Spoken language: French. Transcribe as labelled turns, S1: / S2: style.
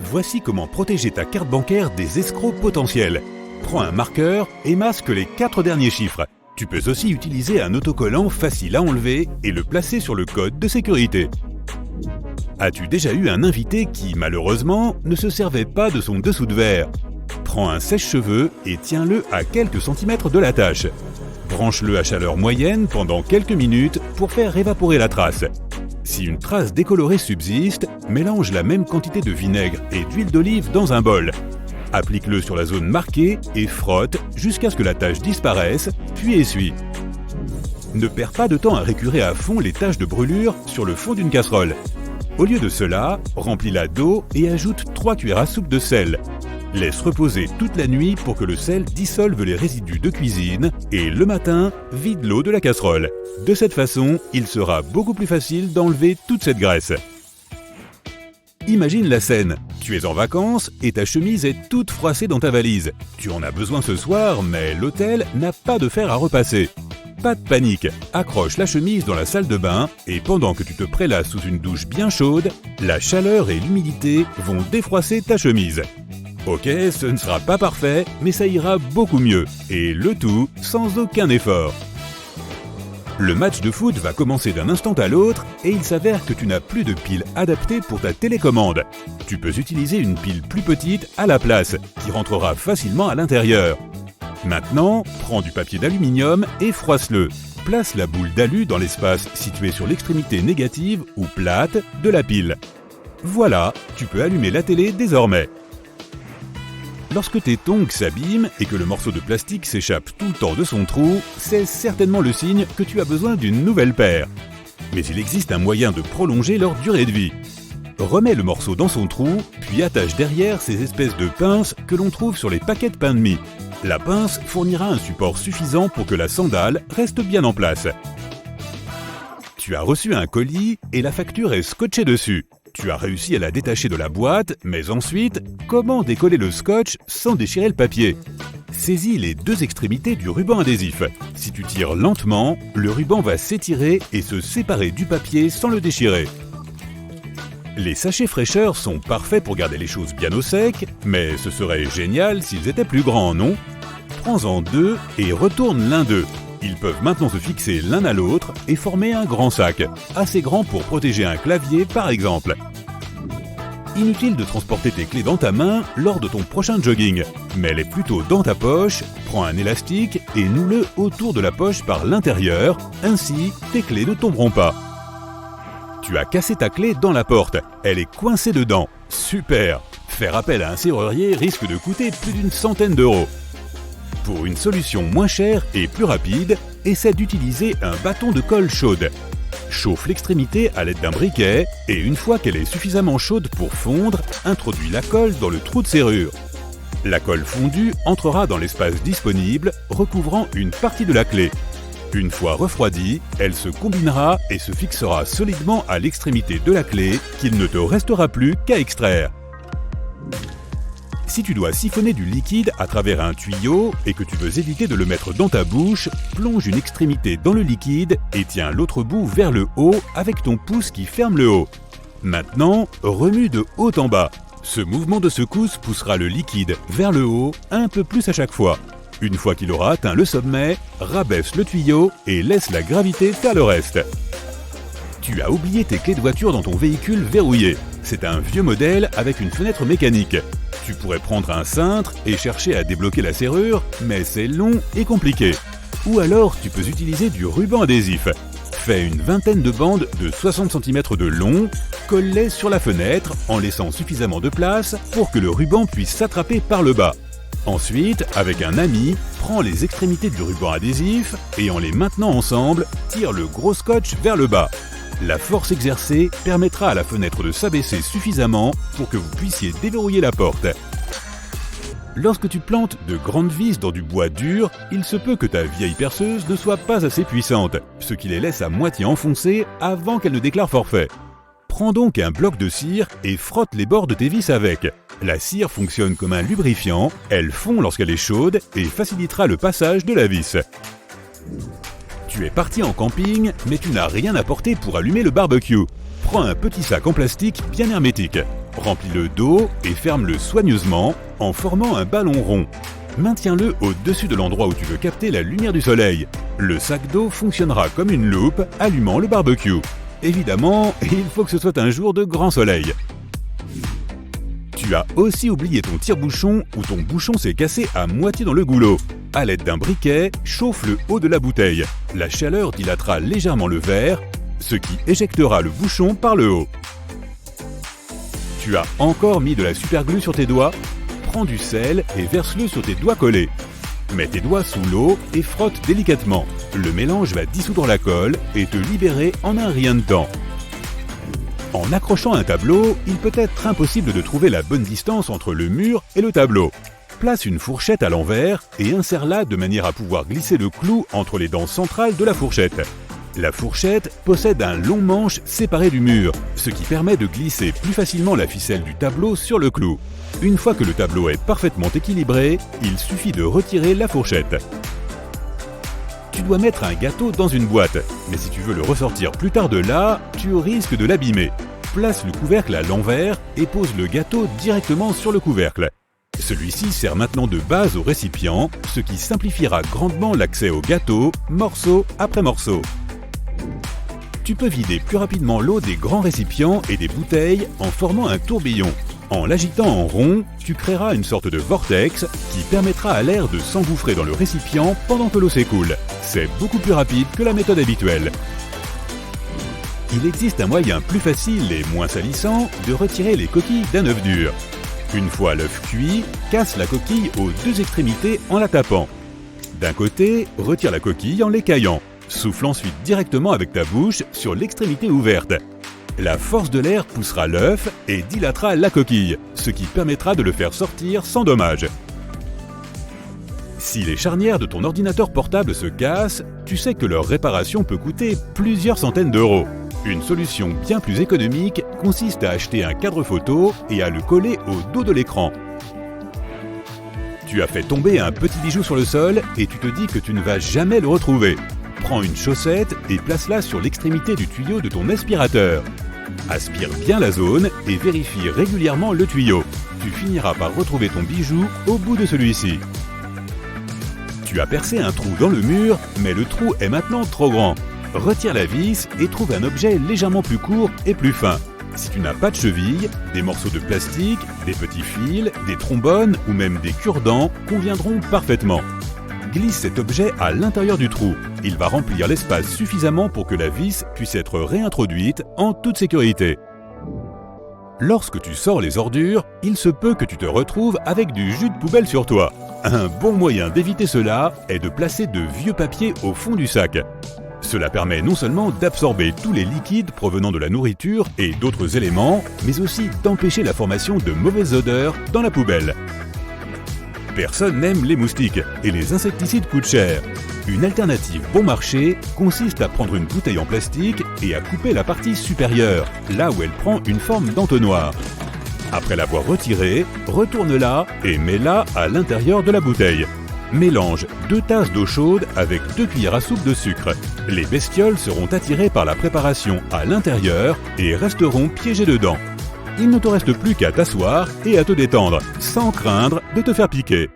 S1: Voici comment protéger ta carte bancaire des escrocs potentiels. Prends un marqueur et masque les 4 derniers chiffres. Tu peux aussi utiliser un autocollant facile à enlever et le placer sur le code de sécurité. As-tu déjà eu un invité qui, malheureusement, ne se servait pas de son dessous de verre? Prends un sèche-cheveux et tiens-le à quelques centimètres de la tache. Branche-le à chaleur moyenne pendant quelques minutes pour faire évaporer la trace. Si une trace décolorée subsiste, mélange la même quantité de vinaigre et d'huile d'olive dans un bol. Applique-le sur la zone marquée et frotte jusqu'à ce que la tache disparaisse, puis essuie. Ne perds pas de temps à récurer à fond les taches de brûlure sur le fond d'une casserole. Au lieu de cela, remplis-la d'eau et ajoute 3 cuillères à soupe de sel. Laisse reposer toute la nuit pour que le sel dissolve les résidus de cuisine et le matin, vide l'eau de la casserole. De cette façon, il sera beaucoup plus facile d'enlever toute cette graisse. Imagine la scène. Tu es en vacances et ta chemise est toute froissée dans ta valise. Tu en as besoin ce soir, mais l'hôtel n'a pas de fer à repasser. Pas de panique, accroche la chemise dans la salle de bain et pendant que tu te prélasses sous une douche bien chaude, la chaleur et l'humidité vont défroisser ta chemise. Ok, ce ne sera pas parfait, mais ça ira beaucoup mieux, et le tout sans aucun effort. Le match de foot va commencer d'un instant à l'autre et il s'avère que tu n'as plus de pile adaptée pour ta télécommande. Tu peux utiliser une pile plus petite à la place, qui rentrera facilement à l'intérieur. Maintenant, prends du papier d'aluminium et froisse-le. Place la boule d'alu dans l'espace situé sur l'extrémité négative ou plate de la pile. Voilà, tu peux allumer la télé désormais. Lorsque tes tongs s'abîment et que le morceau de plastique s'échappe tout le temps de son trou, c'est certainement le signe que tu as besoin d'une nouvelle paire. Mais il existe un moyen de prolonger leur durée de vie. Remets le morceau dans son trou, puis attache derrière ces espèces de pinces que l'on trouve sur les paquets de pain de mie. La pince fournira un support suffisant pour que la sandale reste bien en place. Tu as reçu un colis et la facture est scotchée dessus. Tu as réussi à la détacher de la boîte, mais ensuite, comment décoller le scotch sans déchirer le papier? Saisis les 2 extrémités du ruban adhésif. Si tu tires lentement, le ruban va s'étirer et se séparer du papier sans le déchirer. Les sachets fraîcheurs sont parfaits pour garder les choses bien au sec, mais ce serait génial s'ils étaient plus grands, non? Prends-en 2 et retourne l'un d'eux. Ils peuvent maintenant se fixer l'un à l'autre et former un grand sac, assez grand pour protéger un clavier par exemple. Inutile de transporter tes clés dans ta main lors de ton prochain jogging. Mets-les plutôt dans ta poche, prends un élastique et noue-le autour de la poche par l'intérieur, ainsi tes clés ne tomberont pas. Tu as cassé ta clé dans la porte, elle est coincée dedans. Super! Faire appel à un serrurier risque de coûter plus d'une centaine d'euros. Pour une solution moins chère et plus rapide, essaie d'utiliser un bâton de colle chaude. Chauffe l'extrémité à l'aide d'un briquet et une fois qu'elle est suffisamment chaude pour fondre, introduis la colle dans le trou de serrure. La colle fondue entrera dans l'espace disponible, recouvrant une partie de la clé. Une fois refroidie, elle se combinera et se fixera solidement à l'extrémité de la clé qu'il ne te restera plus qu'à extraire. Si tu dois siphonner du liquide à travers un tuyau et que tu veux éviter de le mettre dans ta bouche, plonge une extrémité dans le liquide et tiens l'autre bout vers le haut avec ton pouce qui ferme le haut. Maintenant, remue de haut en bas. Ce mouvement de secousse poussera le liquide vers le haut un peu plus à chaque fois. Une fois qu'il aura atteint le sommet, rabaisse le tuyau et laisse la gravité faire le reste. Tu as oublié tes clés de voiture dans ton véhicule verrouillé. C'est un vieux modèle avec une fenêtre mécanique. Tu pourrais prendre un cintre et chercher à débloquer la serrure, mais c'est long et compliqué. Ou alors tu peux utiliser du ruban adhésif. Fais une vingtaine de bandes de 60 cm de long, colle-les sur la fenêtre en laissant suffisamment de place pour que le ruban puisse s'attraper par le bas. Ensuite, avec un ami, prends les extrémités du ruban adhésif et en les maintenant ensemble, tire le gros scotch vers le bas. La force exercée permettra à la fenêtre de s'abaisser suffisamment pour que vous puissiez déverrouiller la porte. Lorsque tu plantes de grandes vis dans du bois dur, il se peut que ta vieille perceuse ne soit pas assez puissante, ce qui les laisse à moitié enfoncées avant qu'elle ne déclare forfait. Prends donc un bloc de cire et frotte les bords de tes vis avec. La cire fonctionne comme un lubrifiant, elle fond lorsqu'elle est chaude et facilitera le passage de la vis. Tu es parti en camping, mais tu n'as rien apporté pour allumer le barbecue. Prends un petit sac en plastique bien hermétique. Remplis-le d'eau et ferme-le soigneusement en formant un ballon rond. Maintiens-le au-dessus de l'endroit où tu veux capter la lumière du soleil. Le sac d'eau fonctionnera comme une loupe, allumant le barbecue. Évidemment, il faut que ce soit un jour de grand soleil. Tu as aussi oublié ton tire-bouchon ou ton bouchon s'est cassé à moitié dans le goulot. À l'aide d'un briquet, chauffe le haut de la bouteille. La chaleur dilatera légèrement le verre, ce qui éjectera le bouchon par le haut. Tu as encore mis de la superglue sur tes doigts? Prends du sel et verse-le sur tes doigts collés. Mets tes doigts sous l'eau et frotte délicatement. Le mélange va dissoudre la colle et te libérer en un rien de temps. En accrochant un tableau, il peut être impossible de trouver la bonne distance entre le mur et le tableau. Place une fourchette à l'envers et insère-la de manière à pouvoir glisser le clou entre les dents centrales de la fourchette. La fourchette possède un long manche séparé du mur, ce qui permet de glisser plus facilement la ficelle du tableau sur le clou. Une fois que le tableau est parfaitement équilibré, il suffit de retirer la fourchette. Tu dois mettre un gâteau dans une boîte, mais si tu veux le ressortir plus tard de là, tu risques de l'abîmer. Place le couvercle à l'envers et pose le gâteau directement sur le couvercle. Celui-ci sert maintenant de base au récipient, ce qui simplifiera grandement l'accès au gâteau, morceau après morceau. Tu peux vider plus rapidement l'eau des grands récipients et des bouteilles en formant un tourbillon. En l'agitant en rond, tu créeras une sorte de vortex qui permettra à l'air de s'engouffrer dans le récipient pendant que l'eau s'écoule. C'est beaucoup plus rapide que la méthode habituelle. Il existe un moyen plus facile et moins salissant de retirer les coquilles d'un œuf dur. Une fois l'œuf cuit, casse la coquille aux deux extrémités en la tapant. D'un côté, retire la coquille en l'écaillant. Souffle ensuite directement avec ta bouche sur l'extrémité ouverte. La force de l'air poussera l'œuf et dilatera la coquille, ce qui permettra de le faire sortir sans dommage. Si les charnières de ton ordinateur portable se cassent, tu sais que leur réparation peut coûter plusieurs centaines d'euros. Une solution bien plus économique consiste à acheter un cadre photo et à le coller au dos de l'écran. Tu as fait tomber un petit bijou sur le sol et tu te dis que tu ne vas jamais le retrouver. Prends une chaussette et place-la sur l'extrémité du tuyau de ton aspirateur. Aspire bien la zone et vérifie régulièrement le tuyau. Tu finiras par retrouver ton bijou au bout de celui-ci. Tu as percé un trou dans le mur, mais le trou est maintenant trop grand. Retire la vis et trouve un objet légèrement plus court et plus fin. Si tu n'as pas de cheville, des morceaux de plastique, des petits fils, des trombones ou même des cure-dents conviendront parfaitement. Glisse cet objet à l'intérieur du trou. Il va remplir l'espace suffisamment pour que la vis puisse être réintroduite en toute sécurité. Lorsque tu sors les ordures, il se peut que tu te retrouves avec du jus de poubelle sur toi. Un bon moyen d'éviter cela est de placer de vieux papiers au fond du sac. Cela permet non seulement d'absorber tous les liquides provenant de la nourriture et d'autres éléments, mais aussi d'empêcher la formation de mauvaises odeurs dans la poubelle. Personne n'aime les moustiques et les insecticides coûtent cher. Une alternative bon marché consiste à prendre une bouteille en plastique et à couper la partie supérieure, là où elle prend une forme d'entonnoir. Après l'avoir retirée, retourne-la et mets-la à l'intérieur de la bouteille. Mélange 2 tasses d'eau chaude avec 2 cuillères à soupe de sucre. Les bestioles seront attirées par la préparation à l'intérieur et resteront piégées dedans. Il ne te reste plus qu'à t'asseoir et à te détendre, sans craindre de te faire piquer.